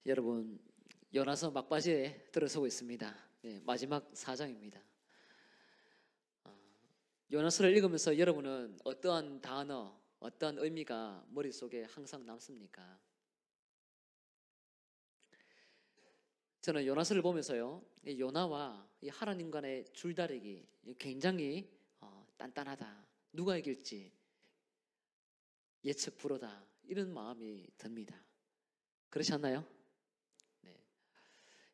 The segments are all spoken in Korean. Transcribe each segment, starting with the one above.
여러분, 요나서 막바지에 들어서고 있습니다. 네, 마지막 4장입니다. 요나서를 읽으면서 여러분은 어떠한 단어, 어떠한 의미가 머릿속에 항상 남습니까? 저는 요나서를 보면서요, 이 요나와 이 하나님 간의 줄다리기 굉장히 단단하다. 누가 이길지 예측 불허다. 이런 마음이 듭니다. 그렇지 않나요? 네.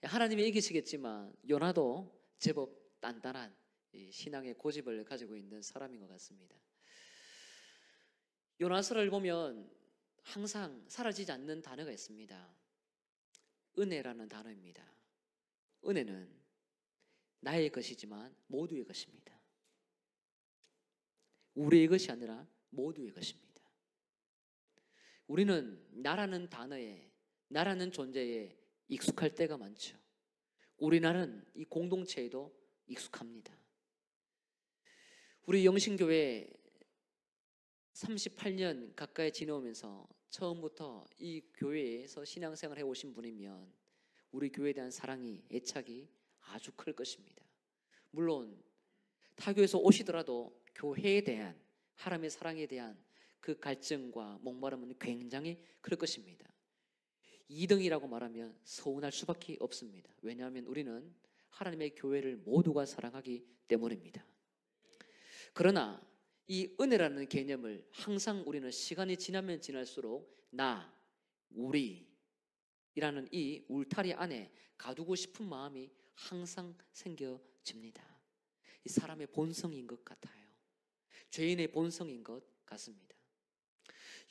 하나님이 이기시겠지만 요나도 제법 단단한 이 신앙의 고집을 가지고 있는 사람인 것 같습니다. 요나서를 보면 항상 사라지지 않는 단어가 있습니다. 은혜라는 단어입니다. 은혜는 나의 것이지만 모두의 것입니다. 우리의 것이 아니라 모두의 것입니다. 우리는 나라는 단어에, 나라는 존재에 익숙할 때가 많죠. 우리나라는 이 공동체에도 익숙합니다. 우리 영신교회 38년 가까이 지내오면서 처음부터 이 교회에서 신앙생활 해오신 분이면 우리 교회에 대한 사랑이, 애착이 아주 클 것입니다. 물론 타교에서 오시더라도 교회에 대한, 하나님의 사랑에 대한 그 갈증과 목마름은 굉장히 클 것입니다. 2등이라고 말하면 서운할 수밖에 없습니다. 왜냐하면 우리는 하나님의 교회를 모두가 사랑하기 때문입니다. 그러나 이 은혜라는 개념을 항상 우리는 시간이 지나면 지날수록 나, 우리라는 이 울타리 안에 가두고 싶은 마음이 항상 생겨집니다. 이 사람의 본성인 것 같아요. 죄인의 본성인 것 같습니다.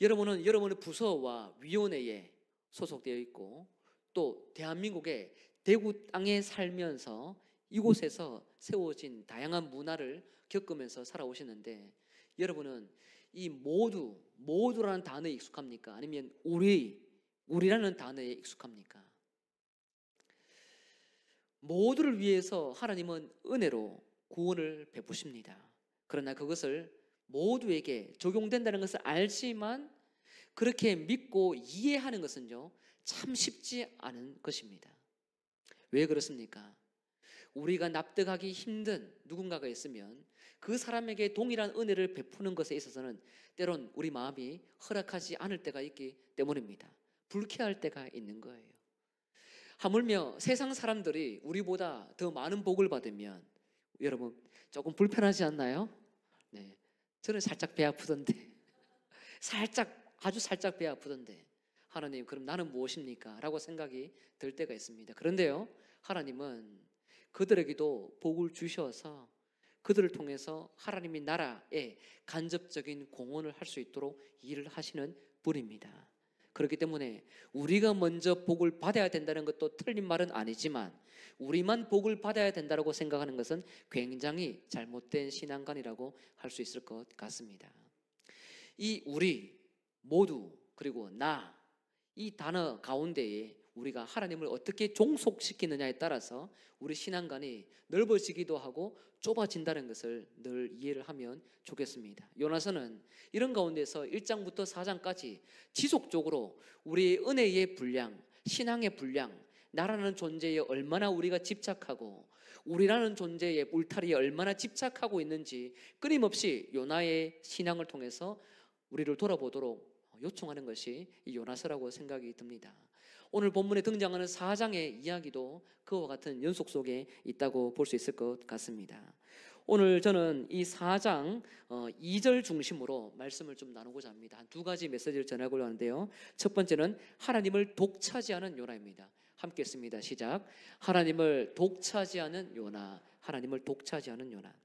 여러분은 여러분의 부서와 위원회에 소속되어 있고 또 대한민국의 대구 땅에 살면서 이곳에서 세워진 다양한 문화를 겪으면서 살아오시는데 여러분은 이 모두라는 단어에 익숙합니까? 아니면 우리라는 단어에 익숙합니까? 모두를 위해서 하나님은 은혜로 구원을 베푸십니다. 그러나 그것을 모두에게 적용된다는 것을 알지만 그렇게 믿고 이해하는 것은요, 참 쉽지 않은 것입니다. 왜 그렇습니까? 우리가 납득하기 힘든 누군가가 있으면 그 사람에게 동일한 은혜를 베푸는 것에 있어서는 때론 우리 마음이 허락하지 않을 때가 있기 때문입니다. 불쾌할 때가 있는 거예요. 하물며 세상 사람들이 우리보다 더 많은 복을 받으면 여러분 조금 불편하지 않나요? 네, 저는 살짝 배 아프던데 아주 살짝 배 아프던데 하나님 그럼 나는 무엇입니까? 라고 생각이 들 때가 있습니다. 그런데요, 하나님은 그들에게도 복을 주셔서 그들을 통해서 하나님의 나라에 간접적인 공헌을 할 수 있도록 일을 하시는 분입니다. 그렇기 때문에 우리가 먼저 복을 받아야 된다는 것도 틀린 말은 아니지만 우리만 복을 받아야 된다고 생각하는 것은 굉장히 잘못된 신앙관이라고 할 수 있을 것 같습니다. 이 우리 모두 그리고 나 이 단어 가운데에 우리가 하나님을 어떻게 종속시키느냐에 따라서 우리 신앙관이 넓어지기도 하고 좁아진다는 것을 늘 이해를 하면 좋겠습니다. 요나서는 이런 가운데서 1장부터 4장까지 지속적으로 우리의 은혜의 분량, 신앙의 분량, 나라는 존재에 얼마나 우리가 집착하고 우리라는 존재의 울타리에 얼마나 집착하고 있는지 끊임없이 요나의 신앙을 통해서 우리를 돌아보도록 요청하는 것이 이 요나서라고 생각이 듭니다. 오늘 본문에 등장하는 4장의 이야기도 그와 같은 연속 속에 있다고 볼 수 있을 것 같습니다. 오늘 저는 이 4장 2절 중심으로 말씀을 좀 나누고자 합니다. 한 두 가지 메시지를 전하고자 하는데요. 첫 번째는 하나님을 독차지하는 요나입니다. 함께 했습니다. 시작. 하나님을 독차지하는 요나. 하나님을 독차지하는 요나.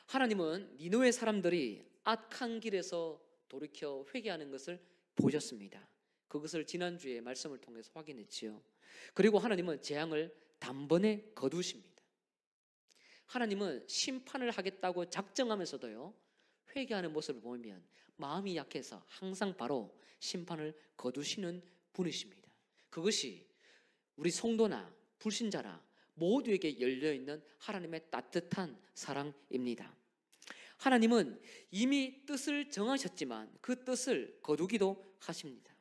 하나님은 니느웨 사람들이 악한 길에서 돌이켜 회개하는 것을 보셨습니다. 그것을 지난주에 말씀을 통해서 확인했지요. 그리고 하나님은 재앙을 단번에 거두십니다. 하나님은 심판을 하겠다고 작정하면서도요, 회개하는 모습을 보면 마음이 약해서 항상 바로 심판을 거두시는 분이십니다. 그것이 우리 성도나 불신자나 모두에게 열려있는 하나님의 따뜻한 사랑입니다. 하나님은 이미 뜻을 정하셨지만 그 뜻을 거두기도 하십니다.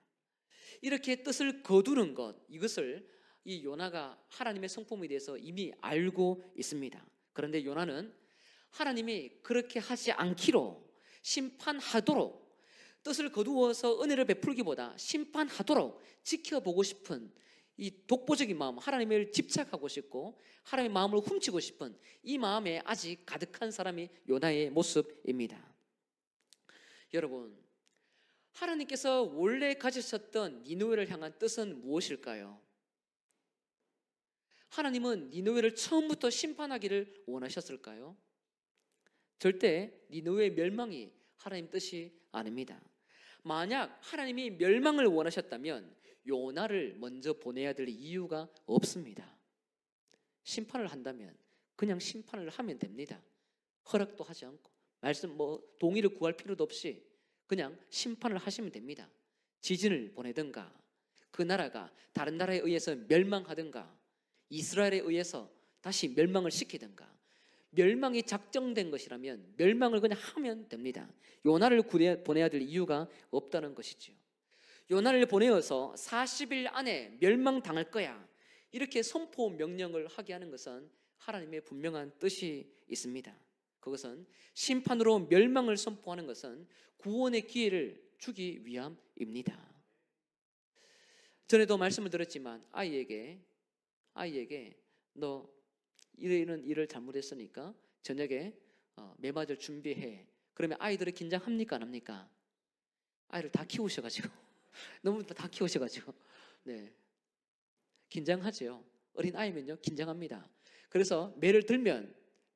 이렇게 뜻을 거두는 것, 이것을 이 요나가 하나님의 성품에 대해서 이미 알고 있습니다. 그런데 요나는 하나님이 그렇게 하지 않기로 심판하도록, 뜻을 거두어서 은혜를 베풀기보다 심판하도록 지켜보고 싶은 이 독보적인 마음, 하나님을 집착하고 싶고 하나님의 마음을 훔치고 싶은 이 마음에 아직 가득한 사람이 요나의 모습입니다. 여러분, 하나님께서 원래 가지셨던 니느웨를 향한 뜻은 무엇일까요? 하나님은 니느웨를 처음부터 심판하기를 원하셨을까요? 절대 니느웨의 멸망이 하나님 뜻이 아닙니다. 만약 하나님이 멸망을 원하셨다면 요나를 먼저 보내야 될 이유가 없습니다. 심판을 한다면 그냥 심판을 하면 됩니다. 허락도 하지 않고 말씀 동의를 구할 필요도 없이 그냥 심판을 하시면 됩니다. 지진을 보내든가 그 나라가 다른 나라에 의해서 멸망하든가 이스라엘에 의해서 다시 멸망을 시키든가, 멸망이 작정된 것이라면 멸망을 그냥 하면 됩니다. 요나를 보내야 될 이유가 없다는 것이죠. 요나를 보내어서 40일 안에 멸망당할 거야, 이렇게 선포 명령을 하게 하는 것은 하나님의 분명한 뜻이 있습니다. 그것은 심판으로 멸망을 선포하는 것은 구원의 기회를 주기 위함입니다. 전에도 말씀을 드렸지만 아이에게 너 이런 일을 잘못했으니까 저녁에 매맞을 준비해. 그러면 아이들이 긴장합니까 안 합니까? 아이를 다 키우셔가지고 너무 다 키우셔가지고 네, 긴장하죠. 어린 아이면요 긴장합니다. 그래서 매를 들면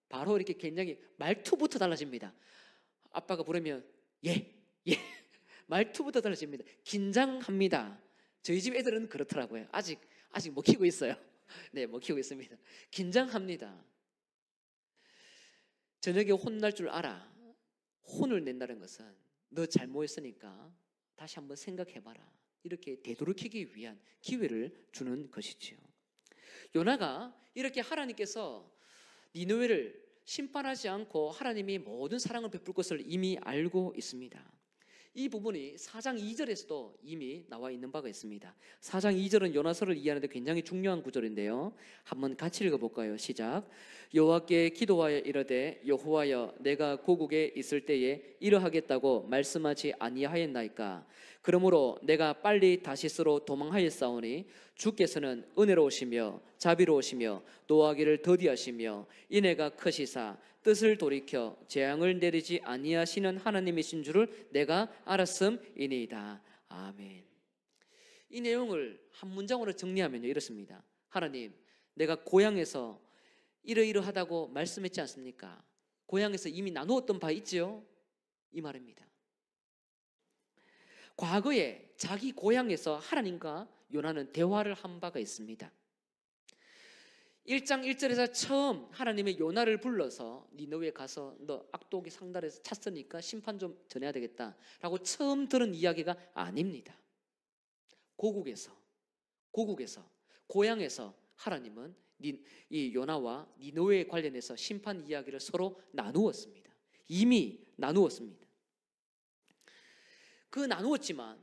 바로 이렇게 굉장히 말투부터 달라집니다. 아빠가 부르면 예 말투부터 달라집니다. 긴장합니다. 저희 집 애들은 그렇더라고요. 아직 못 키우고 있어요. 네, 못 키우고 있습니다. 긴장합니다. 저녁에 혼날 줄 알아. 혼을 낸다는 것은 너 잘못했으니까 다시 한번 생각해봐라, 이렇게 되돌이키기 위한 기회를 주는 것이지요. 요나가 이렇게 하나님께서 니느웨를 심판하지 않고 하나님이 모든 사랑을 베풀 것을 이미 알고 있습니다. 이 부분이 4장 2절에서도 이미 나와 있는 바가 있습니다. 4장 2절은 요나서를 이해하는 데 굉장히 중요한 구절인데요, 한번 같이 읽어볼까요? 시작. 여호와께 기도하여 이르되 여호와여 내가 고국에 있을 때에 이러하겠다고 말씀하지 아니하였나이까? 그러므로 내가 빨리 다시스로 도망하였사오니 주께서는 은혜로우시며 자비로우시며 노하기를 더디하시며 인애가 크시사 뜻을 돌이켜 재앙을 내리지 아니하시는 하나님이신 줄을 내가 알았음이니이다. 아멘. 이 내용을 한 문장으로 정리하면요 이렇습니다. 하나님, 내가 고향에서 이러이러하다고 말씀했지 않습니까? 고향에서 이미 나누었던 바 있지요? 이 말입니다. 과거에 자기 고향에서 하나님과 요나는 대화를 한 바가 있습니다. 1장 1절에서 처음 하나님의 요나를 불러서 니느웨에 가서 너 악독이 상달해서 찼으니까 심판 좀 전해야 되겠다 라고 처음 들은 이야기가 아닙니다. 고국에서 고향에서 하나님은 이 요나와 니느웨에 관련해서 심판 이야기를 서로 나누었습니다. 이미 나누었습니다. 그 나누었지만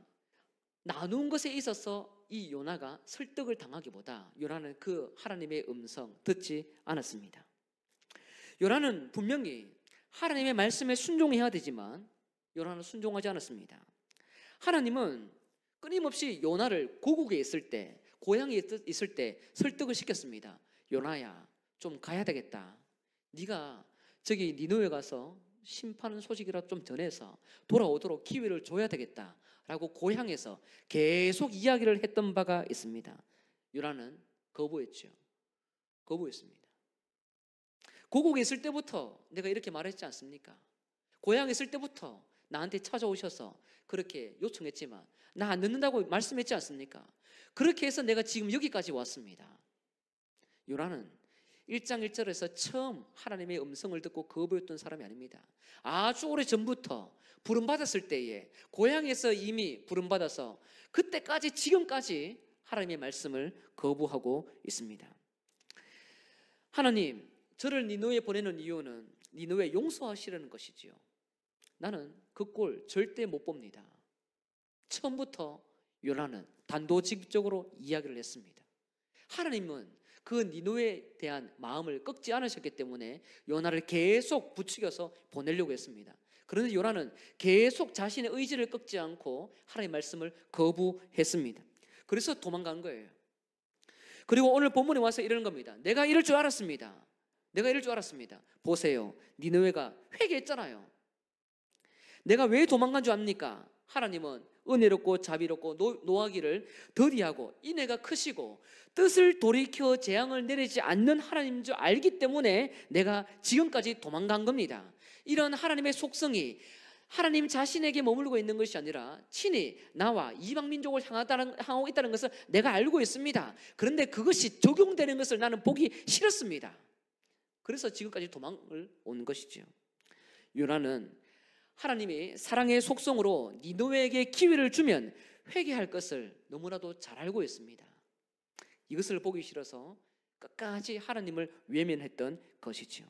나눈 것에 있어서 이 요나가 설득을 당하기보다 요나는 그 하나님의 음성 듣지 않았습니다. 요나는 분명히 하나님의 말씀에 순종해야 되지만 요나는 순종하지 않았습니다. 하나님은 끊임없이 요나를 고국에 있을 때, 고향에 있을 때 설득을 시켰습니다. 요나야, 좀 가야 되겠다. 네가 저기 니느웨 가서 심판 소식이라도 좀 전해서 돌아오도록 기회를 줘야 되겠다 라고 고향에서 계속 이야기를 했던 바가 있습니다. 요나는 거부했죠. 거부했습니다. 고국에 있을 때부터 내가 이렇게 말했지 않습니까? 고향에 있을 때부터 나한테 찾아오셔서 그렇게 요청했지만 나 안 듣는다고 말씀했지 않습니까? 그렇게 해서 내가 지금 여기까지 왔습니다. 요나는 1장 1절에서 처음 하나님의 음성을 듣고 거부했던 사람이 아닙니다. 아주 오래 전부터 부름받았을 때에 고향에서 이미 부름받아서 그때까지 지금까지 하나님의 말씀을 거부하고 있습니다. 하나님, 저를 니느웨에 보내는 이유는 니느웨 용서하시려는 것이지요. 나는 그 꼴 절대 못 봅니다. 처음부터 요나는 단도직입적으로 이야기를 했습니다. 하나님은 그 니느웨에 대한 마음을 꺾지 않으셨기 때문에 요나를 계속 부추겨서 보내려고 했습니다. 그런데 요나는 계속 자신의 의지를 꺾지 않고 하나님의 말씀을 거부했습니다. 그래서 도망간 거예요. 그리고 오늘 본문에 와서 이러는 겁니다. 내가 이럴 줄 알았습니다. 내가 이럴 줄 알았습니다. 보세요. 니느웨가 회개했잖아요. 내가 왜 도망간 줄 압니까? 하나님은 은혜롭고 자비롭고 노하기를 더디하고 인애가 크시고 뜻을 돌이켜 재앙을 내리지 않는 하나님인 줄 알기 때문에 내가 지금까지 도망간 겁니다. 이런 하나님의 속성이 하나님 자신에게 머물고 있는 것이 아니라 친히 나와 이방 민족을 향하고 있다는 것을 내가 알고 있습니다. 그런데 그것이 적용되는 것을 나는 보기 싫었습니다. 그래서 지금까지 도망을 온 것이죠. 요나는 하나님이 사랑의 속성으로 니느웨에게 기회를 주면 회개할 것을 너무나도 잘 알고 있습니다. 이것을 보기 싫어서 끝까지 하나님을 외면했던 것이죠.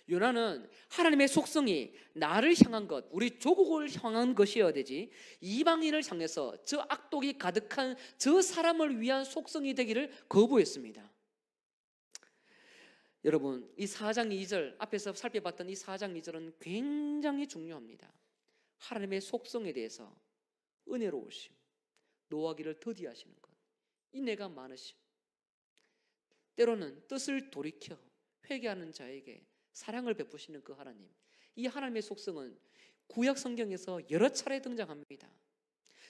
요나는 하나님의 속성이 나를 향한 것, 우리 조국을 향한 것이어야 되지 이방인을 향해서 저 악독이 가득한 저 사람을 위한 속성이 되기를 거부했습니다. 여러분, 이 4장 2절 앞에서 살펴봤던 이 4장 2절은 굉장히 중요합니다. 하나님의 속성에 대해서 은혜로우심, 노하기를 더디하시는 것, 인애가 많으심, 때로는 뜻을 돌이켜 회개하는 자에게 사랑을 베푸시는 그 하나님, 이 하나님의 속성은 구약 성경에서 여러 차례 등장합니다.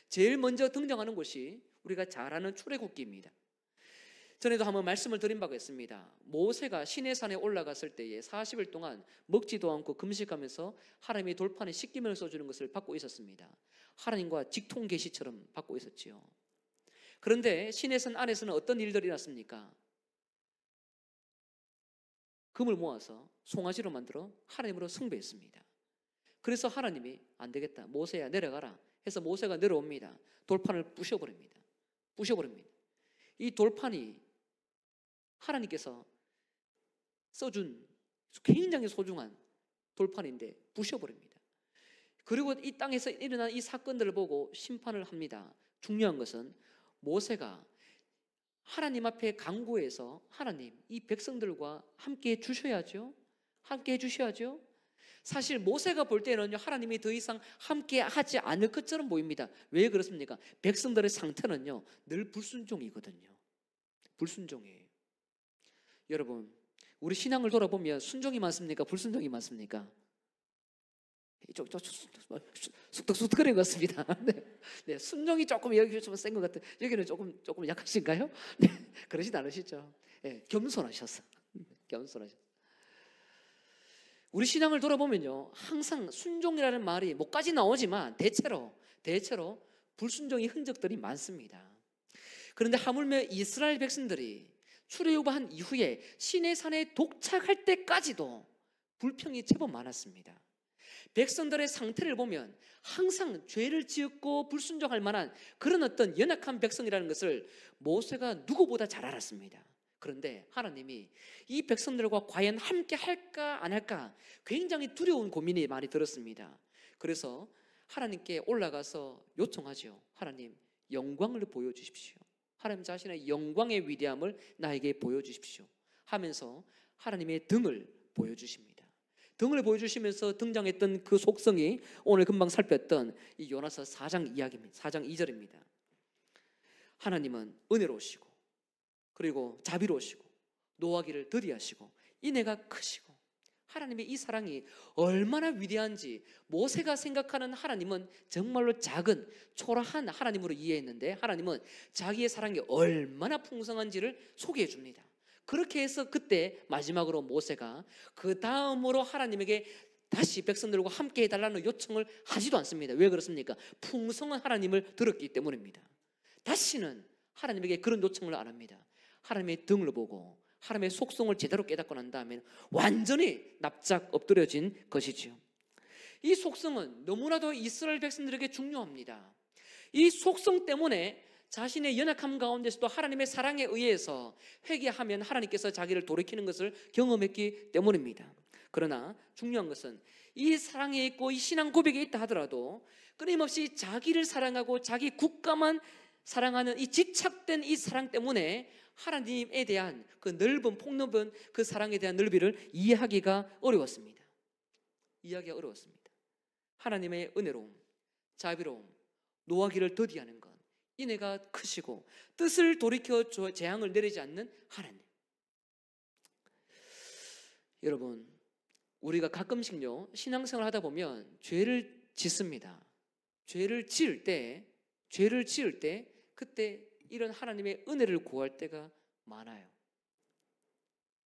제일 먼저 등장하는 것이 우리가 잘 아는 출애굽기입니다. 전에도 한번 말씀을 드린 바가 있습니다. 모세가 시내산에 올라갔을 때에 40일 동안 먹지도 않고 금식하면서 하나님의 돌판에 십계명을 써주는 것을 받고 있었습니다. 하나님과 직통 계시처럼 받고 있었지요. 그런데 시내산 안에서는 어떤 일들이 일어났습니까? 금을 모아서 송아지로 만들어 하나님으로 숭배했습니다. 그래서 하나님이 안 되겠다, 모세야 내려가라 해서 모세가 내려옵니다. 돌판을 부셔버립니다. 이 돌판이 하나님께서 써준 굉장히 소중한 돌판인데 부셔버립니다. 그리고 이 땅에서 일어난 이 사건들을 보고 심판을 합니다. 중요한 것은 모세가 하나님 앞에 간구해서 하나님, 이 백성들과 함께 해주셔야죠. 함께 해주셔야죠. 사실 모세가 볼 때는요, 하나님이 더 이상 함께 하지 않을 것처럼 보입니다. 왜 그렇습니까? 백성들의 상태는요, 늘 불순종이거든요. 불순종이에요. 여러분, 우리 신앙을 돌아보면 순종이 많습니까? 불순종이 많습니까? 쑥덕쑥덕거리는 것 같습니다. 네, 순종이 조금 여기 좀 센 것 같아요. 여기는 조금 약하신가요? 네, 그러진 않으시죠? 네, 겸손하셨어. 우리 신앙을 돌아보면요, 항상 순종이라는 말이 뭐까지 나오지만 대체로 불순종의 흔적들이 많습니다. 그런데 하물며 이스라엘 백성들이 출애굽한 이후에 시내산에 도착할 때까지도 불평이 제법 많았습니다. 백성들의 상태를 보면 항상 죄를 지었고 불순종할 만한 그런 어떤 연약한 백성이라는 것을 모세가 누구보다 잘 알았습니다. 그런데 하나님이 이 백성들과 과연 함께 할까 안 할까 굉장히 두려운 고민이 많이 들었습니다. 그래서 하나님께 올라가서 요청하죠. 하나님, 영광을 보여주십시오. 하나님 자신의 영광의 위대함을 나에게 보여주십시오 하면서 하나님의 등을 보여주십니다. 등을 보여주시면서 등장했던 그 속성이 오늘 금방 살폈던 이 요나서 4장 이야기입니다. 4장 2절입니다. 하나님은 은혜로우시고 그리고 자비로우시고 노하기를 더디하시고 인애가 크시고, 하나님의 이 사랑이 얼마나 위대한지 모세가 생각하는 하나님은 정말로 작은 초라한 하나님으로 이해했는데, 하나님은 자기의 사랑이 얼마나 풍성한지를 소개해 줍니다. 그렇게 해서 그때 마지막으로 모세가 그 다음으로 하나님에게 다시 백성들과 함께 해달라는 요청을 하지도 않습니다. 왜 그렇습니까? 풍성한 하나님을 들었기 때문입니다. 다시는 하나님에게 그런 요청을 안 합니다. 하나님의 등을 보고 하나님의 속성을 제대로 깨닫고 난 다음에 완전히 납작 엎드려진 것이지요. 이 속성은 너무나도 이스라엘 백성들에게 중요합니다. 이 속성 때문에 자신의 연약함 가운데서도 하나님의 사랑에 의해서 회개하면 하나님께서 자기를 돌이키는 것을 경험했기 때문입니다. 그러나 중요한 것은 이 사랑에 있고 이 신앙 고백에 있다 하더라도 끊임없이 자기를 사랑하고 자기 국가만 사랑하는 이 집착된 이 사랑 때문에 하나님에 대한 그 넓은 폭넓은 그 사랑에 대한 넓이를 이해하기가 어려웠습니다. 이해하기가 어려웠습니다. 하나님의 은혜로움, 자비로움, 노하기를 더디하는 것, 인애가 크시고 뜻을 돌이켜 재앙을 내리지 않는 하나님. 여러분, 우리가 가끔씩요 신앙생활 하다 보면 죄를 짓습니다. 죄를 지을 때 그때 이런 하나님의 은혜를 구할 때가 많아요.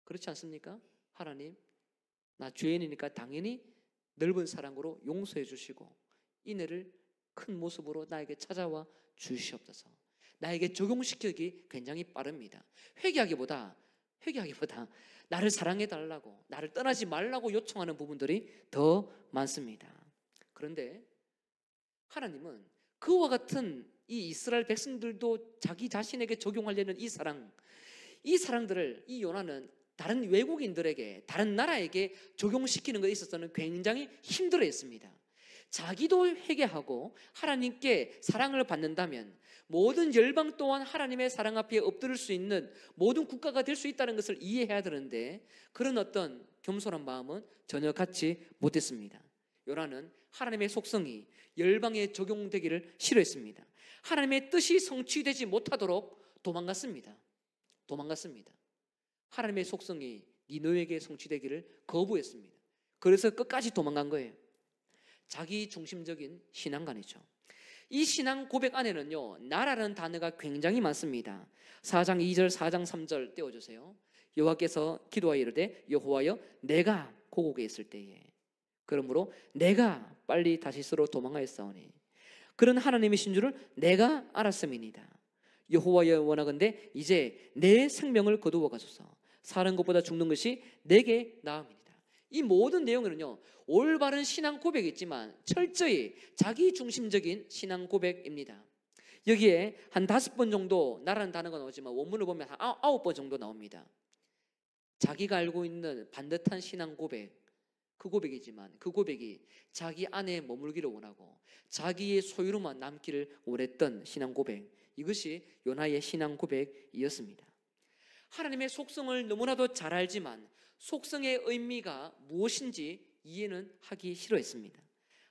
그렇지 않습니까? 하나님, 나 죄인이니까 당연히 넓은 사랑으로 용서해 주시고 인애를 큰 모습으로 나에게 찾아와 주시옵소서. 나에게 적용시키기 굉장히 빠릅니다. 회개하기보다 나를 사랑해 달라고, 나를 떠나지 말라고 요청하는 부분들이 더 많습니다. 그런데 하나님은 그와 같은 이 이스라엘 백성들도 자기 자신에게 적용하려는 이 사랑들을 이 요나는 다른 외국인들에게, 다른 나라에게 적용시키는 것에 있어서는 굉장히 힘들어했습니다. 자기도 회개하고 하나님께 사랑을 받는다면 모든 열방 또한 하나님의 사랑 앞에 엎드릴 수 있는 모든 국가가 될 수 있다는 것을 이해해야 되는데 그런 어떤 겸손한 마음은 전혀 갖지 못했습니다. 요나는 하나님의 속성이 열방에 적용되기를 싫어했습니다. 하나님의 뜻이 성취되지 못하도록 도망갔습니다. 하나님의 속성이 니느웨에게 성취되기를 거부했습니다. 그래서 끝까지 도망간 거예요. 자기 중심적인 신앙관이죠. 이 신앙 고백 안에는요 나라는 단어가 굉장히 많습니다. 4장 2절 4장 3절 떼어주세요. 여호와께서 기도하여 이르되 여호와여 내가 고국에 있을 때에 그러므로 내가 빨리 다시스로 도망하였사오니 그런 하나님이신 줄을 내가 알았음이니이다. 여호와여 원하건대 이제 내 생명을 거두어 가소서. 사는 것보다 죽는 것이 내게 나음이니이다. 이 모든 내용은요 올바른 신앙 고백이지만 철저히 자기 중심적인 신앙 고백입니다. 여기에 한 5번 정도 나라는 단어가 나오지만 원문을 보면 한 9번 정도 나옵니다. 자기가 알고 있는 반듯한 신앙 고백, 그 고백이지만 그 고백이 자기 안에 머물기를 원하고 자기의 소유로만 남기를 원했던 신앙 고백, 이것이 요나의 신앙 고백이었습니다. 하나님의 속성을 너무나도 잘 알지만 속성의 의미가 무엇인지 이해는 하기 싫어했습니다.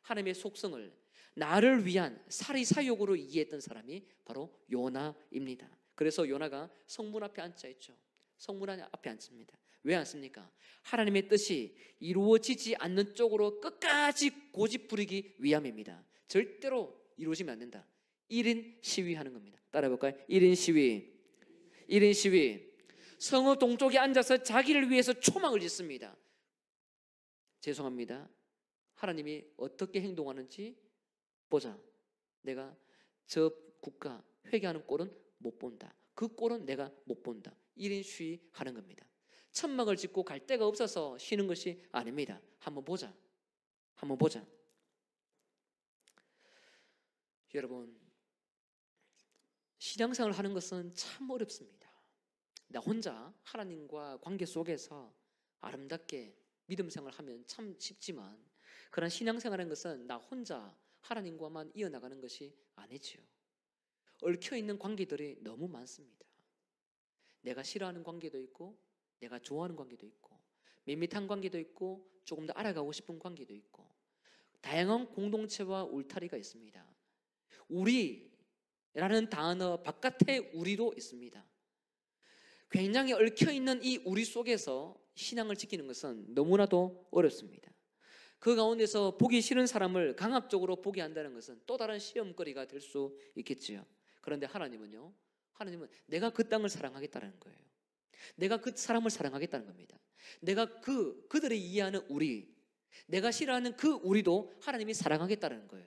하나님의 속성을 나를 위한 사리사욕으로 이해했던 사람이 바로 요나입니다. 그래서 요나가 성문 앞에 앉아 있죠. 성문 앞에 앉습니다. 왜 앉습니까? 하나님의 뜻이 이루어지지 않는 쪽으로 끝까지 고집 부리기 위함입니다. 절대로 이루어지면 안 된다. 1인 시위하는 겁니다. 따라해볼까요? 1인 시위. 성읍 동쪽에 앉아서 자기를 위해서 초막을 짓습니다. 죄송합니다. 하나님이 어떻게 행동하는지 보자. 내가 저 국가 회개하는 꼴은 못 본다. 그 꼴은 내가 못 본다. 1인 시위하는 겁니다. 천막을 짓고 갈 데가 없어서 쉬는 것이 아닙니다. 한번 보자. 여러분, 신앙생활을 하는 것은 참 어렵습니다. 나 혼자 하나님과 관계 속에서 아름답게 믿음 생활을 하면 참 쉽지만 그런 신앙생활하는 것은 나 혼자 하나님과만 이어나가는 것이 아니지요. 얽혀있는 관계들이 너무 많습니다. 내가 싫어하는 관계도 있고 내가 좋아하는 관계도 있고 밋밋한 관계도 있고 조금 더 알아가고 싶은 관계도 있고 다양한 공동체와 울타리가 있습니다. 우리라는 단어 바깥에 우리도 있습니다. 굉장히 얽혀있는 이 우리 속에서 신앙을 지키는 것은 너무나도 어렵습니다. 그 가운데서 보기 싫은 사람을 강압적으로 보게 한다는 것은 또 다른 시험거리가 될 수 있겠지요. 그런데 하나님은 내가 그 땅을 사랑하겠다는 거예요. 내가 그 사람을 사랑하겠다는 겁니다. 내가 그들이 이해하는 우리, 내가 싫어하는 그 우리도 하나님이 사랑하겠다는 거예요.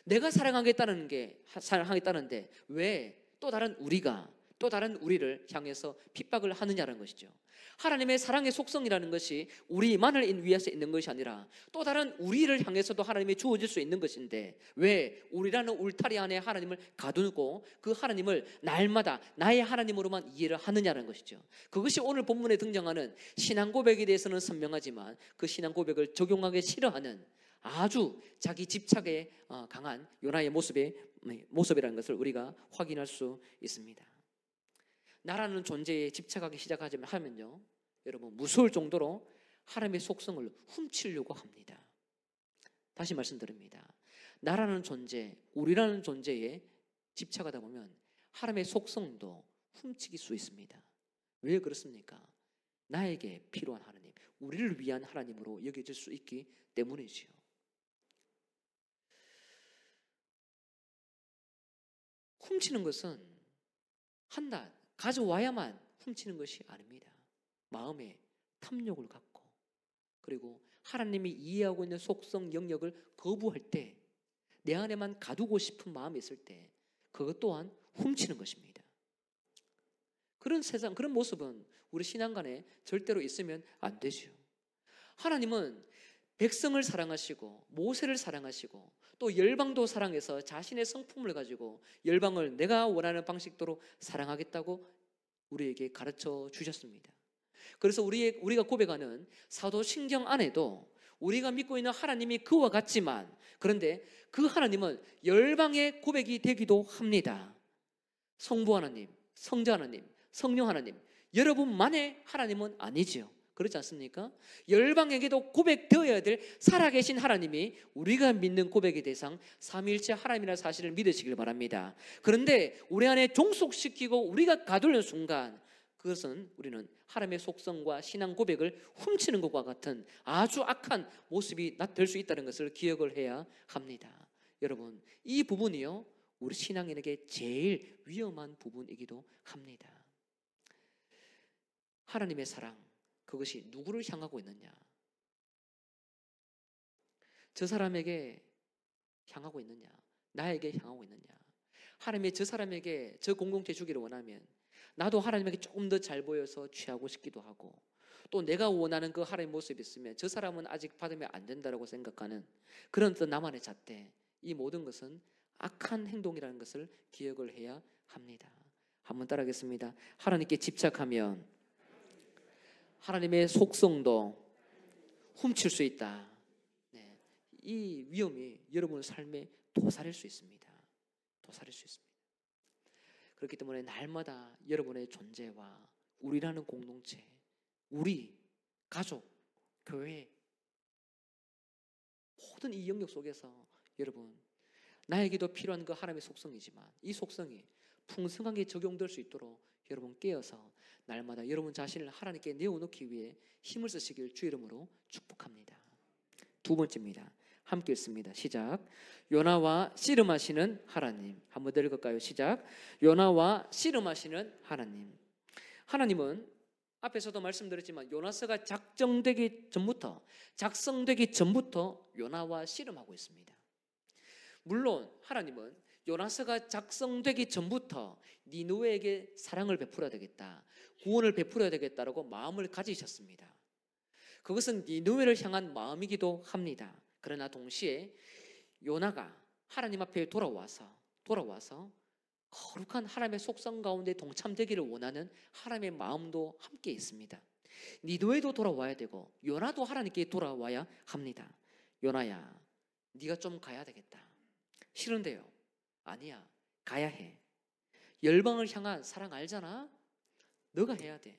내가 사랑하겠다는데 왜 또 다른 우리가, 또 다른 우리를 향해서 핍박을 하느냐는 것이죠. 하나님의 사랑의 속성이라는 것이 우리만을 위해서 있는 것이 아니라 또 다른 우리를 향해서도 하나님이 주어질 수 있는 것인데, 왜 우리라는 울타리 안에 하나님을 가두고 그 하나님을 날마다 나의 하나님으로만 이해를 하느냐는 것이죠. 그것이 오늘 본문에 등장하는 신앙 고백에 대해서는 선명하지만 그 신앙 고백을 적용하기 싫어하는 아주 자기 집착에 강한 요나의 모습이라는 것을 우리가 확인할 수 있습니다. 나라는 존재에 집착하기 시작하면요, 여러분, 무서울 정도로 하나님의 속성을 훔치려고 합니다. 다시 말씀드립니다. 나라는 존재, 우리라는 존재에 집착하다 보면 하나님의 속성도 훔치길 수 있습니다. 왜 그렇습니까? 나에게 필요한 하나님, 우리를 위한 하나님으로 여겨질 수 있기 때문이지요. 훔치는 것은 가져와야만 훔치는 것이 아닙니다. 마음에 탐욕을 갖고, 그리고 하나님이 이해하고 있는 속성, 영역을 거부할 때, 내 안에만 가두고 싶은 마음이 있을 때 그것 또한 훔치는 것입니다. 그런 세상, 그런 모습은 우리 신앙간에 절대로 있으면 안 되죠. 하나님은 백성을 사랑하시고 모세를 사랑하시고 또 열방도 사랑해서 자신의 성품을 가지고 열방을 내가 원하는 방식대로 사랑하겠다고 우리에게 가르쳐 주셨습니다. 그래서 우리가 고백하는 사도신경 안에도 우리가 믿고 있는 하나님이 그와 같지만, 그런데 그 하나님은 열방의 고백이 되기도 합니다. 성부 하나님, 성자 하나님, 성령 하나님, 여러분만의 하나님은 아니지요. 그렇지 않습니까? 열방에게도 고백되어야 될 살아계신 하나님이 우리가 믿는 고백의 대상 삼위일체 하나님이라는 사실을 믿으시길 바랍니다. 그런데 우리 안에 종속시키고 우리가 가두는 순간 그것은 우리는 하나님의 속성과 신앙 고백을 훔치는 것과 같은 아주 악한 모습이 될 수 있다는 것을 기억을 해야 합니다. 여러분, 이 부분이요, 우리 신앙인에게 제일 위험한 부분이기도 합니다. 하나님의 사랑, 그것이 누구를 향하고 있느냐? 저 사람에게 향하고 있느냐? 나에게 향하고 있느냐? 하나님이 저 사람에게 저 공동체 주기를 원하면 나도 하나님에게 조금 더 잘 보여서 취하고 싶기도 하고, 또 내가 원하는 그 하나님의 모습이 있으면 저 사람은 아직 받으면 안 된다고 생각하는 그런 또 나만의 잣대, 이 모든 것은 악한 행동이라는 것을 기억을 해야 합니다. 한번 따라하겠습니다. 하나님께 집착하면 하나님의 속성도 훔칠 수 있다. 네. 이 위험이 여러분의 삶에 도사릴 수 있습니다. 도사릴 수 있습니다. 그렇기 때문에 날마다 여러분의 존재와 우리라는 공동체, 우리 가족, 교회, 모든 이 영역 속에서 여러분, 나에게도 필요한 그 하나님의 속성이지만 이 속성이 풍성하게 적용될 수 있도록 여러분 깨어서 날마다 여러분 자신을 하나님께 내어놓기 위해 힘을 쓰시길 주 이름으로 축복합니다. 두 번째입니다. 함께 읽습니다. 시작. 요나와 씨름하시는 하나님. 한번 더 읽을까요? 시작. 요나와 씨름하시는 하나님. 하나님은 앞에서도 말씀드렸지만 요나서가 작성되기 전부터 요나와 씨름하고 있습니다. 물론 하나님은 요나서가 작성되기 전부터 니느웨에게 사랑을 베풀어야 되겠다, 구원을 베풀어야 되겠다라고 마음을 가지셨습니다. 그것은 니느웨를 향한 마음이기도 합니다. 그러나 동시에 요나가 하나님 앞에 돌아와서 거룩한 하나님의 속성 가운데 동참되기를 원하는 하나님의 마음도 함께 있습니다. 니느웨도 돌아와야 되고 요나도 하나님께 돌아와야 합니다. 요나야, 네가 좀 가야 되겠다. 싫은데요. 아니야, 가야 해. 열방을 향한 사랑 알잖아? 너가 해야 돼.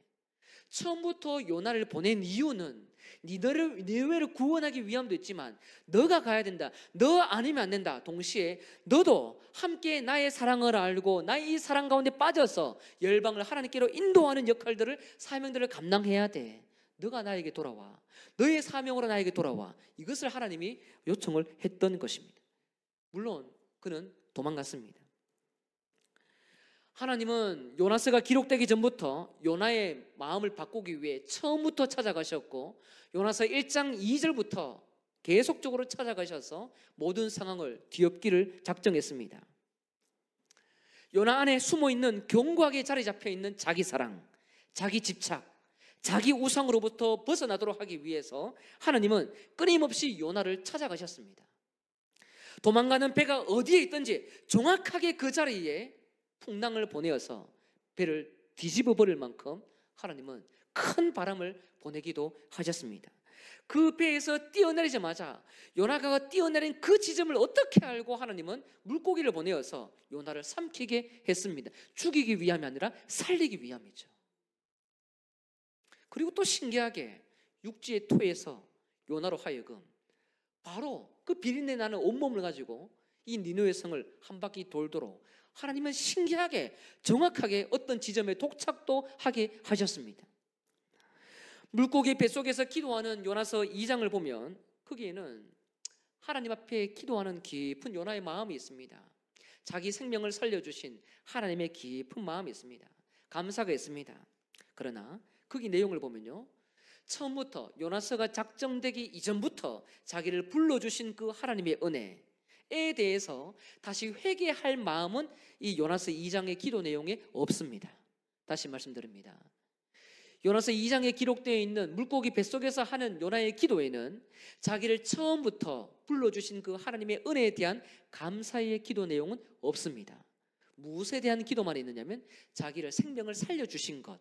처음부터 요나를 보낸 이유는 니느웨를 구원하기 위함도 있지만 너가 가야 된다. 너 아니면 안 된다. 동시에 너도 함께 나의 사랑을 알고 나의 이 사랑 가운데 빠져서 열방을 하나님께로 인도하는 역할들을, 사명들을 감당해야 돼. 너가 나에게 돌아와. 너의 사명으로 나에게 돌아와. 이것을 하나님이 요청을 했던 것입니다. 물론 그는 도망갔습니다. 하나님은 요나서가 기록되기 전부터 요나의 마음을 바꾸기 위해 처음부터 찾아가셨고 요나서 1장 2절부터 계속적으로 찾아가셔서 모든 상황을 뒤엎기를 작정했습니다. 요나 안에 숨어있는 견고하게 자리 잡혀있는 자기 사랑, 자기 집착, 자기 우상으로부터 벗어나도록 하기 위해서 하나님은 끊임없이 요나를 찾아가셨습니다. 도망가는 배가 어디에 있든지 정확하게 그 자리에 풍랑을 보내어서 배를 뒤집어 버릴 만큼 하나님은 큰 바람을 보내기도 하셨습니다. 그 배에서 뛰어내리자마자 요나가 뛰어내린 그 지점을 어떻게 알고 하나님은 물고기를 보내어서 요나를 삼키게 했습니다. 죽이기 위함이 아니라 살리기 위함이죠. 그리고 또 신기하게 육지의 토에서 요나로 하여금 바로 그 비린내 나는 온몸을 가지고 이 니느웨 성을 한 바퀴 돌도록 하나님은 신기하게 정확하게 어떤 지점에 도착도 하게 하셨습니다. 물고기 뱃속에서 기도하는 요나서 2장을 보면 거기에는 하나님 앞에 기도하는 깊은 요나의 마음이 있습니다. 자기 생명을 살려주신 하나님의 깊은 마음이 있습니다. 감사가 있습니다. 그러나 거기 내용을 보면요, 처음부터 요나서가 작정되기 이전부터 자기를 불러주신 그 하나님의 은혜에 대해서 다시 회개할 마음은 이 요나서 2장의 기도 내용에 없습니다. 다시 말씀드립니다. 요나서 2장에 기록되어 있는 물고기 뱃속에서 하는 요나의 기도에는 자기를 처음부터 불러주신 그 하나님의 은혜에 대한 감사의 기도 내용은 없습니다. 무엇에 대한 기도만 있느냐면 자기를 생명을 살려주신 것,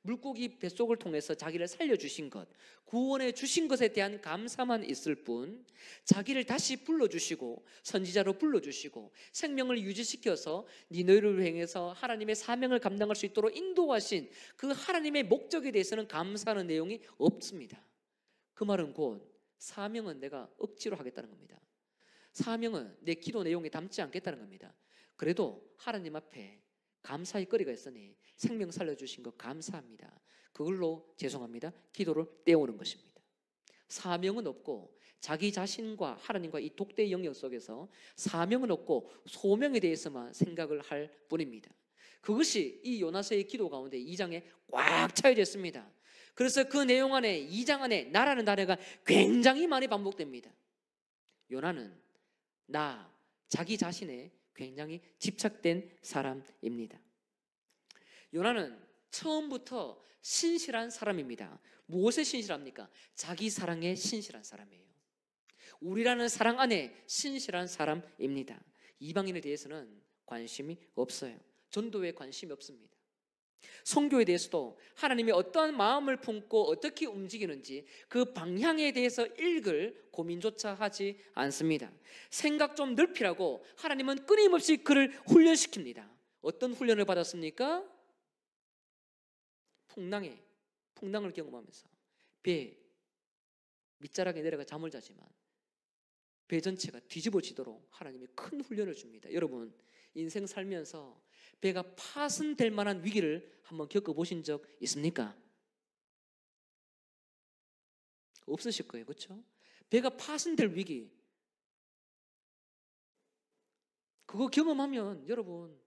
물고기 뱃속을 통해서 자기를 살려주신 것, 구원해 주신 것에 대한 감사만 있을 뿐 자기를 다시 불러주시고 선지자로 불러주시고 생명을 유지시켜서 니느웨를 향해서 하나님의 사명을 감당할 수 있도록 인도하신 그 하나님의 목적에 대해서는 감사하는 내용이 없습니다. 그 말은 곧 사명은 내가 억지로 하겠다는 겁니다. 사명은 내 기도 내용에 담지 않겠다는 겁니다. 그래도 하나님 앞에 감사의 거리가 있으니 생명 살려주신 것 감사합니다. 그걸로 죄송합니다. 기도를 때우는 것입니다. 사명은 없고 자기 자신과 하나님과 이 독대의 영역 속에서 사명은 없고 소명에 대해서만 생각을 할 뿐입니다. 그것이 이 요나서의 기도 가운데 2장에 꽉 차여져 있습니다. 그래서 그 내용 안에 2장 안에 나라는 단어가 굉장히 많이 반복됩니다. 요나는 자기 자신에 굉장히 집착된 사람입니다. 요나는 처음부터 신실한 사람입니다. 무엇에 신실합니까? 자기 사랑에 신실한 사람이에요. 우리라는 사랑 안에 신실한 사람입니다. 이방인에 대해서는 관심이 없어요. 전도에 관심이 없습니다. 선교에 대해서도 하나님이 어떠한 마음을 품고 어떻게 움직이는지 그 방향에 대해서 읽을 고민조차 하지 않습니다. 생각 좀 넓히라고 하나님은 끊임없이 그를 훈련시킵니다. 어떤 훈련을 받았습니까? 풍랑을 경험하면서 배 밑자락에 내려가 잠을 자지만 배 전체가 뒤집어지도록 하나님이 큰 훈련을 줍니다. 여러분, 인생 살면서 배가 파손될 만한 위기를 한번 겪어보신 적 있습니까? 없으실 거예요. 그렇죠? 배가 파손될 위기, 그거 경험하면 여러분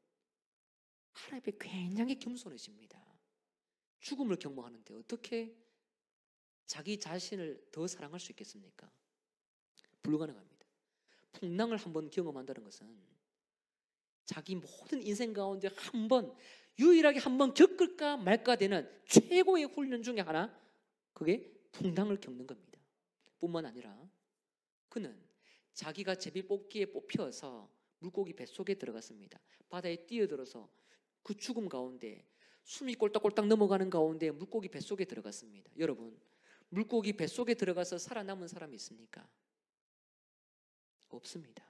하나님 앞에 굉장히 겸손해집니다. 죽음을 경험하는데 어떻게 자기 자신을 더 사랑할 수 있겠습니까? 불가능합니다. 풍랑을 한번 경험한다는 것은 자기 모든 인생 가운데 유일하게 한 번 겪을까 말까 되는 최고의 훈련 중에 하나, 그게 풍랑을 겪는 겁니다. 뿐만 아니라 그는 자기가 제비뽑기에 뽑혀서 물고기 뱃속에 들어갔습니다. 바다에 뛰어들어서 그 죽음 가운데 숨이 꼴딱꼴딱 넘어가는 가운데 물고기 뱃속에 들어갔습니다. 여러분, 물고기 뱃속에 들어가서 살아남은 사람이 있습니까? 없습니다.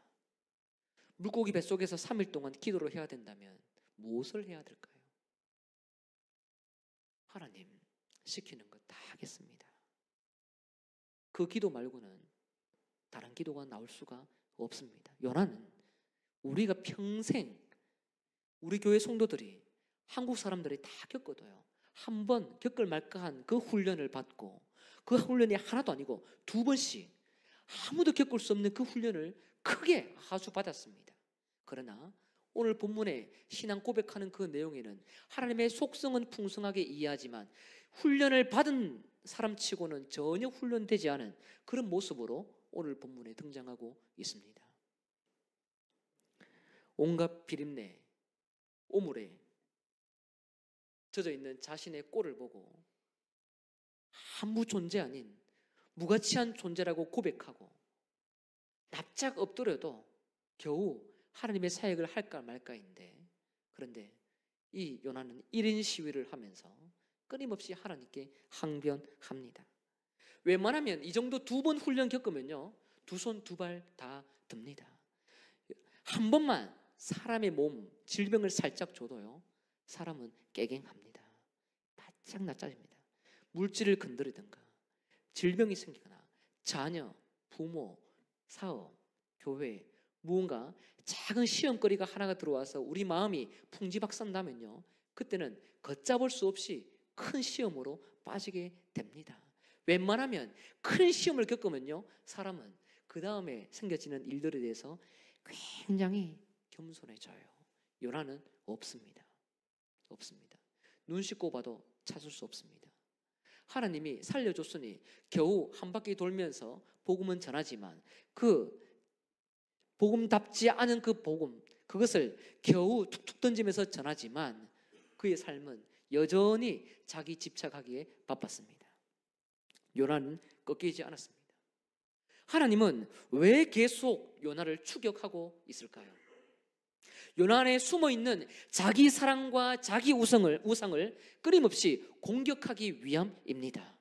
물고기 뱃속에서 3일 동안 기도를 해야 된다면 무엇을 해야 될까요? 하나님 시키는 것 다 하겠습니다. 그 기도 말고는 다른 기도가 나올 수가 없습니다. 요나는 우리가 평생 우리 교회 성도들이 한국 사람들이 다 겪어도요, 한 번 겪을 말까한 그 훈련을 받고 그 훈련이 하나도 아니고 2번씩 아무도 겪을 수 없는 그 훈련을 크게 아주 받았습니다. 그러나 오늘 본문에 신앙 고백하는 그 내용에는 하나님의 속성은 풍성하게 이해하지만 훈련을 받은 사람치고는 전혀 훈련되지 않은 그런 모습으로 오늘 본문에 등장하고 있습니다. 온갖 비린내, 오물에 젖어 있는 자신의 꼴을 보고 아무 존재 아닌 무가치한 존재라고 고백하고 납작 엎드려도 겨우 하나님의 사역을 할까 말까인데, 그런데 이 요나는 1인 시위를 하면서 끊임없이 하나님께 항변합니다. 웬만하면 이 정도 2번 훈련 겪으면요, 2손 2발 다 듭니다. 한 번만 사람의 몸 질병을 살짝 줘도요, 사람은 깨갱합니다. 바짝 낯짜집니다. 물질을 건드리든가 질병이 생기거나 자녀, 부모, 사업, 교회, 무언가 작은 시험거리가 하나가 들어와서 우리 마음이 풍지박산나면요, 그때는 걷잡을 수 없이 큰 시험으로 빠지게 됩니다. 웬만하면 큰 시험을 겪으면요, 사람은 그 다음에 생겨지는 일들에 대해서 굉장히 겸손해져요. 요나는 없습니다. 눈 씻고 봐도 찾을 수 없습니다. 하나님이 살려줬으니 겨우 한 바퀴 돌면서 복음은 전하지만 그 복음답지 않은 그 복음, 그것을 겨우 툭툭 던지면서 전하지만 그의 삶은 여전히 자기 집착하기에 바빴습니다. 요나는 꺾이지 않았습니다. 하나님은 왜 계속 요나를 추격하고 있을까요? 요나 안에 숨어있는 자기 사랑과 자기 우상을 끊임없이 공격하기 위함입니다.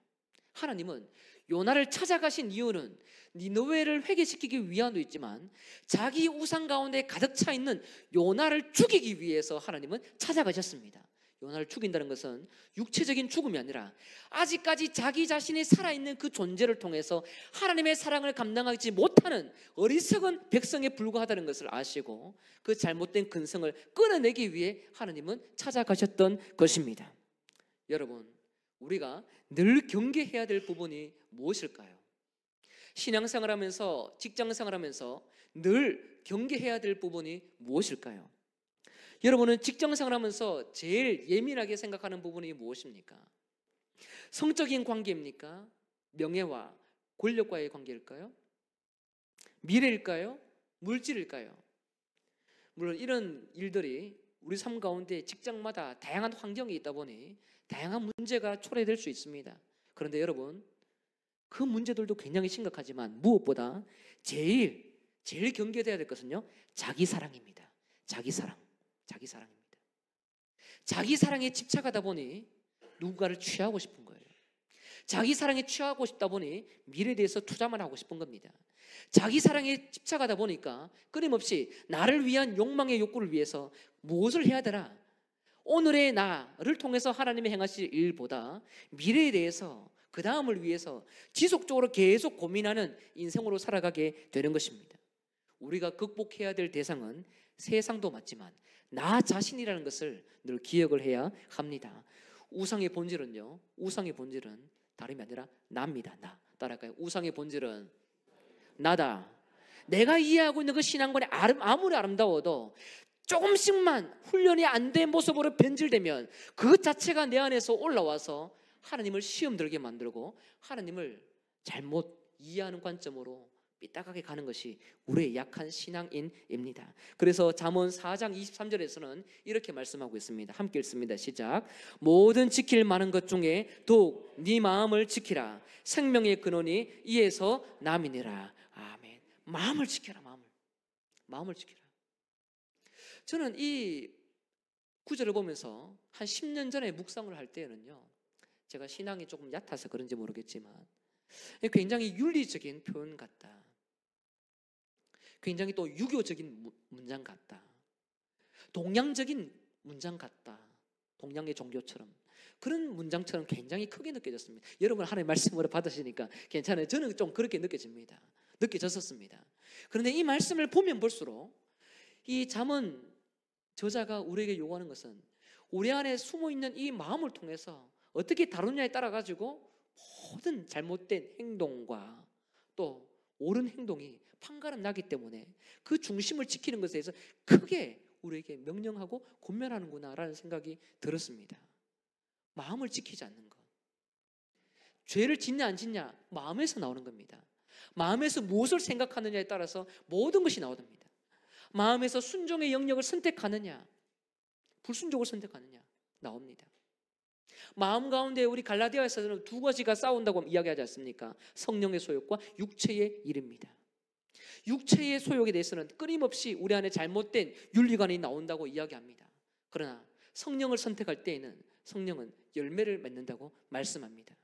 하나님은 요나를 찾아가신 이유는 니느웨를 회개시키기 위함도 있지만 자기 우상 가운데 가득 차 있는 요나를 죽이기 위해서 하나님은 찾아가셨습니다. 요나를 죽인다는 것은 육체적인 죽음이 아니라 아직까지 자기 자신이 살아있는 그 존재를 통해서 하나님의 사랑을 감당하지 못하는 어리석은 백성에 불과하다는 것을 아시고 그 잘못된 근성을 끊어내기 위해 하나님은 찾아가셨던 것입니다. 여러분, 우리가 늘 경계해야 될 부분이 무엇일까요? 신앙생활하면서 직장생활하면서 늘 경계해야 될 부분이 무엇일까요? 여러분은 직장생활하면서 제일 예민하게 생각하는 부분이 무엇입니까? 성적인 관계입니까? 명예와 권력과의 관계일까요? 미래일까요? 물질일까요? 물론 이런 일들이 우리 삶 가운데 직장마다 다양한 환경이 있다 보니 다양한 문제가 초래될 수 있습니다. 그런데 여러분, 그 문제들도 굉장히 심각하지만 무엇보다 제일 경계돼야 될 것은요, 자기 사랑입니다. 자기 사랑입니다. 자기 사랑에 집착하다 보니 누군가를 취하고 싶은 거예요. 자기 사랑에 취하고 싶다 보니 미래에 대해서 투자만 하고 싶은 겁니다. 자기 사랑에 집착하다 보니까 끊임없이 나를 위한 욕망의 욕구를 위해서 무엇을 해야 되나, 오늘의 나를 통해서 하나님이 행하실 일보다 미래에 대해서 그 다음을 위해서 지속적으로 계속 고민하는 인생으로 살아가게 되는 것입니다. 우리가 극복해야 될 대상은 세상도 맞지만 나 자신이라는 것을 늘 기억을 해야 합니다. 우상의 본질은 다름이 아니라 나입니다. 나. 따라할까요? 우상의 본질은 나다. 내가 이해하고 있는 그 신앙관이 아무리 아름다워도 조금씩만 훈련이 안 된 모습으로 변질되면 그 자체가 내 안에서 올라와서 하나님을 시험 들게 만들고 하나님을 잘못 이해하는 관점으로 삐딱하게 가는 것이 우리의 약한 신앙인입니다. 그래서 잠언 4장 23절에서는 이렇게 말씀하고 있습니다. 함께 읽습니다. 시작. 모든 지킬 만한 것 중에 더욱 네 마음을 지키라. 생명의 근원이 이에서 남이니라. 아멘. 마음을 지켜라. 마음을 지켜라. 저는 이 구절을 보면서 한 10년 전에 묵상을 할 때는요, 제가 신앙이 조금 얕아서 그런지 모르겠지만 굉장히 윤리적인 표현 같다. 굉장히 또 유교적인 문장 같다. 동양적인 문장 같다. 동양의 종교처럼 그런 문장처럼 굉장히 크게 느껴졌습니다. 여러분 하나님의 말씀으로 받으시니까 괜찮아요. 저는 좀 그렇게 느껴졌었습니다. 그런데 이 말씀을 보면 볼수록 이 잠언 저자가 우리에게 요구하는 것은 우리 안에 숨어있는 이 마음을 통해서 어떻게 다루냐에 따라 가지고 모든 잘못된 행동과 또 옳은 행동이 판가름 나기 때문에 그 중심을 지키는 것에 대해서 크게 우리에게 명령하고 권면하는구나라는 생각이 들었습니다. 마음을 지키지 않는 것. 죄를 짓냐 안 짓냐 마음에서 나오는 겁니다. 마음에서 무엇을 생각하느냐에 따라서 모든 것이 나옵니다. 마음에서 순종의 영역을 선택하느냐, 불순종을 선택하느냐? 나옵니다. 마음 가운데 우리 갈라디아에서는 두 가지가 싸운다고 이야기하지 않습니까? 성령의 소욕과 육체의 일입니다. 육체의 소욕에 대해서는 끊임없이 우리 안에 잘못된 윤리관이 나온다고 이야기합니다. 그러나 성령을 선택할 때에는 성령은 열매를 맺는다고 말씀합니다.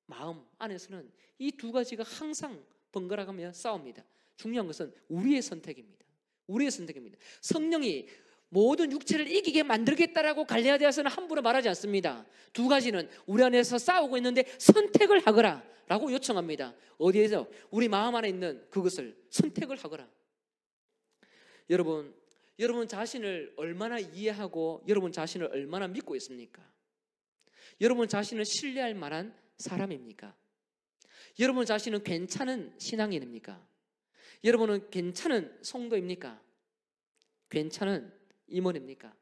마음 안에서는 이 두 가지가 항상 번갈아가며 싸웁니다. 중요한 것은 우리의 선택입니다. 우리의 선택입니다. 성령이 모든 육체를 이기게 만들겠다라고 갈라디아서는 함부로 말하지 않습니다. 두 가지는 우리 안에서 싸우고 있는데 선택을 하거라 라고 요청합니다. 어디에서? 우리 마음 안에 있는 그것을 선택을 하거라. 여러분 자신을 얼마나 이해하고 여러분 자신을 얼마나 믿고 있습니까? 여러분 자신을 신뢰할 만한 사람입니까? 여러분 자신은 괜찮은 신앙인입니까? 여러분은 괜찮은 성도입니까? 괜찮은 임원입니까?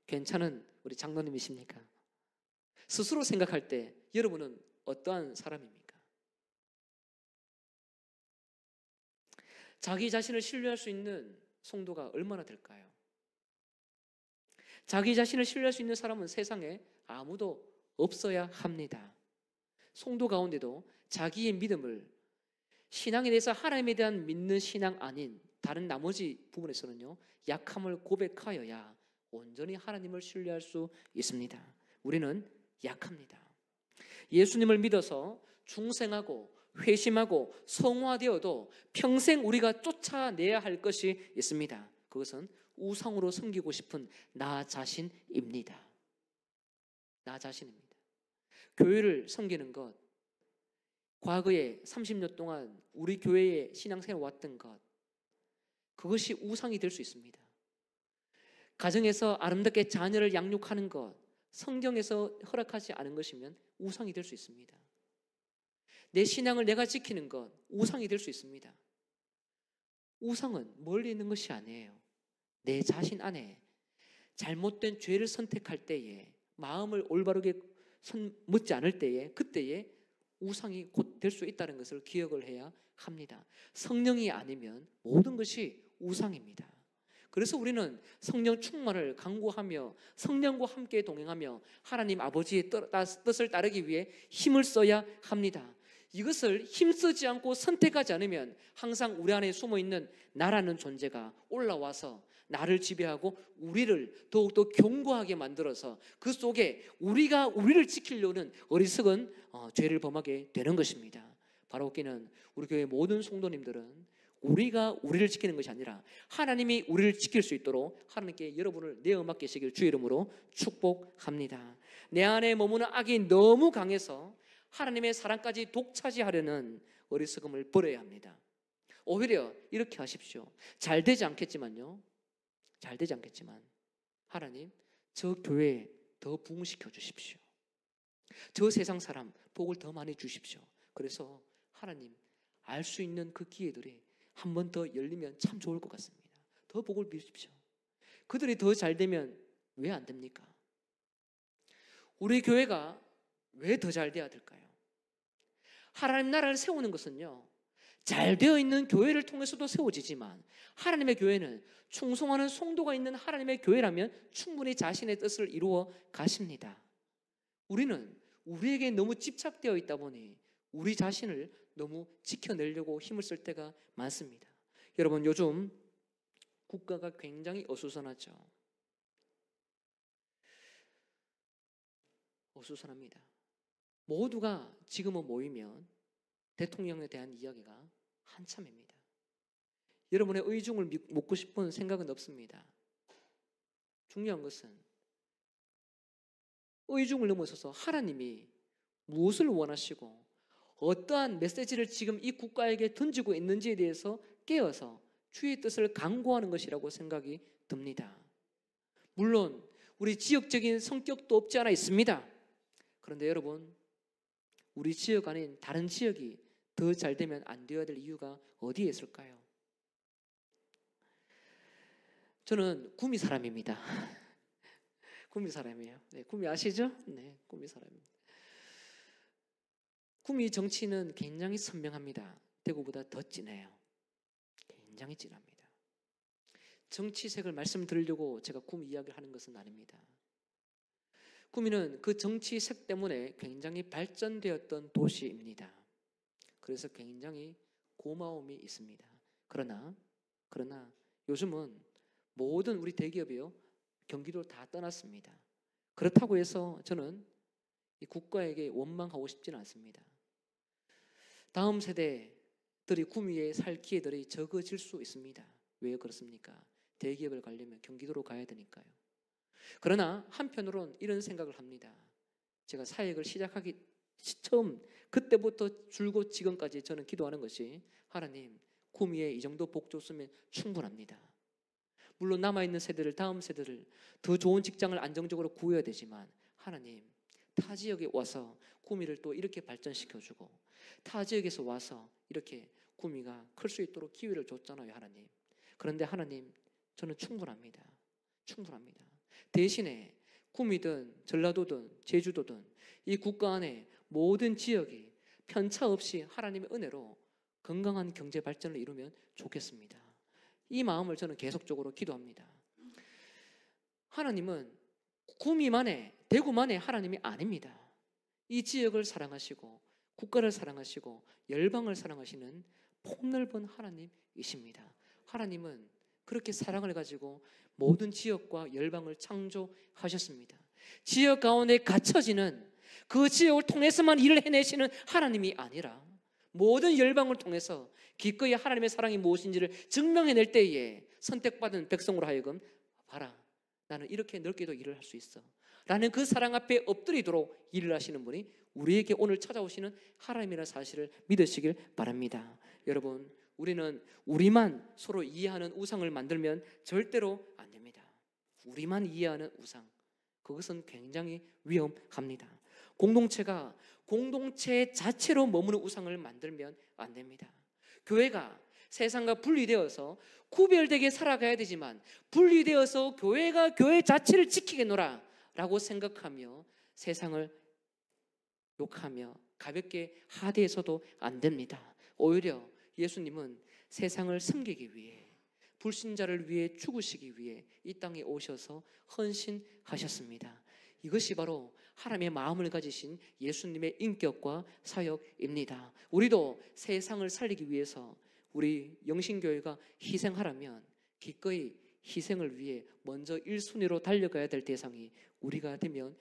괜찮은 우리 장로님이십니까? 스스로 생각할 때 여러분은 어떠한 사람입니까? 자기 자신을 신뢰할 수 있는 성도가 얼마나 될까요? 자기 자신을 신뢰할 수 있는 사람은 세상에 아무도 없어야 합니다. 성도 가운데도 자기의 믿음을 신앙에 대해서 하나님에 대한 믿는 신앙 아닌 다른 나머지 부분에서는요, 약함을 고백하여야 온전히 하나님을 신뢰할 수 있습니다. 우리는 약합니다. 예수님을 믿어서 중생하고 회심하고 성화되어도 평생 우리가 쫓아내야 할 것이 있습니다. 그것은 우상으로 섬기고 싶은 나 자신입니다. 나 자신입니다. 교회를 섬기는 것, 과거에 30년 동안 우리 교회에 신앙생활 왔던 것, 그것이 우상이 될 수 있습니다. 가정에서 아름답게 자녀를 양육하는 것, 성경에서 허락하지 않은 것이면 우상이 될 수 있습니다. 내 신앙을 내가 지키는 것, 우상이 될 수 있습니다. 우상은 멀리 있는 것이 아니에요. 내 자신 안에 잘못된 죄를 선택할 때에, 마음을 올바르게 묻지 않을 때에, 그때에 우상이 곧 될 수 있다는 것을 기억을 해야 합니다. 성령이 아니면 모든 것이 우상입니다. 그래서 우리는 성령 충만을 강구하며 성령과 함께 동행하며 하나님 아버지의 뜻을 따르기 위해 힘을 써야 합니다. 이것을 힘쓰지 않고 선택하지 않으면 항상 우리 안에 숨어있는 나라는 존재가 올라와서 나를 지배하고 우리를 더욱더 견고하게 만들어서 그 속에 우리가 우리를 지키려는 어리석은 죄를 범하게 되는 것입니다. 바로 그는 우리 교회 모든 성도님들은 우리가 우리를 지키는 것이 아니라 하나님이 우리를 지킬 수 있도록 하나님께 여러분을 내어 맡기시길 주의 이름으로 축복합니다. 내 안에 머무는 악이 너무 강해서 하나님의 사랑까지 독차지하려는 어리석음을 버려야 합니다. 오히려 이렇게 하십시오. 잘 되지 않겠지만요, 잘 되지 않겠지만 하나님, 저 교회에 더 부흥시켜 주십시오. 저 세상 사람 복을 더 많이 주십시오. 그래서 하나님, 알 수 있는 그 기회들이 한 번 더 열리면 참 좋을 것 같습니다. 더 복을 비우십시오. 그들이 더 잘 되면 왜 안 됩니까? 우리 교회가 왜 더 잘 돼야 될까요? 하나님 나라를 세우는 것은요, 잘 되어 있는 교회를 통해서도 세워지지만 하나님의 교회는 충성하는 성도가 있는 하나님의 교회라면 충분히 자신의 뜻을 이루어 가십니다. 우리는 우리에게 너무 집착되어 있다 보니 우리 자신을 너무 지켜내려고 힘을 쓸 때가 많습니다. 여러분, 요즘 국가가 굉장히 어수선하죠. 어수선합니다. 모두가 지금은 모이면 대통령에 대한 이야기가 한참입니다. 여러분의 의중을 묻고 싶은 생각은 없습니다. 중요한 것은 의중을 넘어서서 하나님이 무엇을 원하시고 어떠한 메시지를 지금 이 국가에게 던지고 있는지에 대해서 깨어서 주의 뜻을 강구하는 것이라고 생각이 듭니다. 물론 우리 지역적인 성격도 없지 않아 있습니다. 그런데 여러분, 우리 지역 아닌 다른 지역이 더 잘 되면 안 되어야 될 이유가 어디에 있을까요? 저는 구미 사람입니다. 구미 사람이에요. 네, 구미 아시죠? 네, 구미 사람입니다. 구미 정치는 굉장히 선명합니다. 대구보다 더 진해요. 굉장히 진합니다. 정치색을 말씀드리려고 제가 구미 이야기를 하는 것은 아닙니다. 구미는 그 정치색 때문에 굉장히 발전되었던 도시입니다. 그래서 굉장히 고마움이 있습니다. 그러나 요즘은 모든 우리 대기업이요 경기도를 다 떠났습니다. 그렇다고 해서 저는 이 국가에게 원망하고 싶지는 않습니다. 다음 세대들이 구미에 살 기회들이 적어질 수 있습니다. 왜 그렇습니까? 대기업을 가려면 경기도로 가야 되니까요. 그러나 한편으로는 이런 생각을 합니다. 제가 사역을 시작하기 처음 그때부터 줄곧 지금까지 저는 기도하는 것이 하나님 구미에 이 정도 복 줬으면 충분합니다. 물론 남아있는 세대를 다음 세대를 더 좋은 직장을 안정적으로 구해야 되지만 하나님 타 지역에 와서 구미를 또 이렇게 발전시켜주고 타 지역에서 와서 이렇게 구미가 클 수 있도록 기회를 줬잖아요 하나님. 그런데 하나님 저는 충분합니다. 대신에 구미든 전라도든 제주도든 이 국가 안에 모든 지역이 편차 없이 하나님의 은혜로 건강한 경제 발전을 이루면 좋겠습니다. 이 마음을 저는 계속적으로 기도합니다. 하나님은 구미만에 대구만에 하나님이 아닙니다. 이 지역을 사랑하시고 국가를 사랑하시고 열방을 사랑하시는 폭넓은 하나님이십니다. 하나님은 그렇게 사랑을 가지고 모든 지역과 열방을 창조하셨습니다. 지역 가운데 갇혀지는 그 지역을 통해서만 일을 해내시는 하나님이 아니라 모든 열방을 통해서 기꺼이 하나님의 사랑이 무엇인지를 증명해낼 때에 선택받은 백성으로 하여금 봐라 나는 이렇게 넓게도 일을 할 수 있어 라는 그 사랑 앞에 엎드리도록 일을 하시는 분이 우리에게 오늘 찾아오시는 하나님이라는 사실을 믿으시길 바랍니다. 여러분 우리는 우리만 서로 이해하는 우상을 만들면 절대로 안 됩니다. 우리만 이해하는 우상 그것은 굉장히 위험합니다. 공동체가 공동체 자체로 머무는 우상을 만들면 안 됩니다. 교회가 세상과 분리되어서 구별되게 살아가야 되지만 분리되어서 교회가 교회 자체를 지키겠노라 라고 생각하며 세상을 욕하며 가볍게 하대해서도 안 됩니다. 오히려 예수님은 세상을 섬기기 위해 불신자를 위해 죽으시기 위해 이 땅에 오셔서 헌신하셨습니다. 이것이 바로 하나님의 마음을 가지신 예수님의 인격과 사역입니다. 우리도 세상을 살리기 위해서 우리 영신교회가 희생하라면 기꺼이 희생을 위해 먼저 1순위로 달려가야 될 대상이 우리가 되면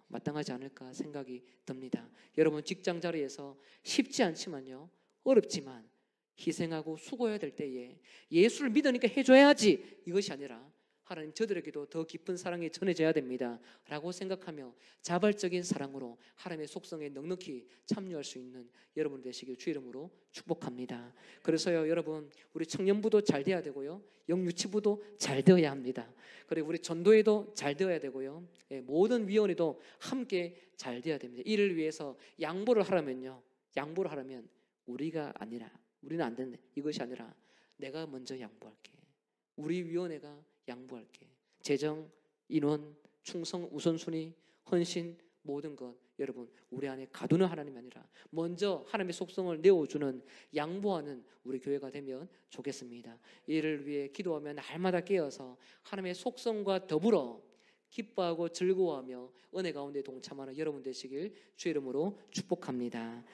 마땅하지 않을까 생각이 듭니다. 여러분 직장 자리에서 쉽지 않지만요 어렵지만 희생하고 수고해야 될 때에 예수를 믿으니까 해줘야지 이것이 아니라 하나님 저들에게도 더 깊은 사랑이 전해져야 됩니다 라고 생각하며 자발적인 사랑으로 하나님의 속성에 넉넉히 참여할 수 있는 여러분 되시길 주 이름으로 축복합니다. 그래서요 여러분 우리 청년부도 잘 돼야 되고요 영유치부도 잘 되어야 합니다. 그리고 우리 전도회도 잘 되어야 되고요 모든 위원회도 함께 잘 되어야 됩니다. 이를 위해서 양보를 하라면 우리가 아니라 우리는 안 된다 이것이 아니라 내가 먼저 양보할게 우리 위원회가 양보할게 재정, 인원, 충성, 우선순위, 헌신 모든 것 여러분 우리 안에 가두는 하나님이 아니라 먼저 하나님의 속성을 내어주는 양보하는 우리 교회가 되면 좋겠습니다. 이를 위해 기도하며 날마다 깨어서 하나님의 속성과 더불어 기뻐하고 즐거워하며 은혜 가운데 동참하는 여러분 되시길 주 이름으로 축복합니다.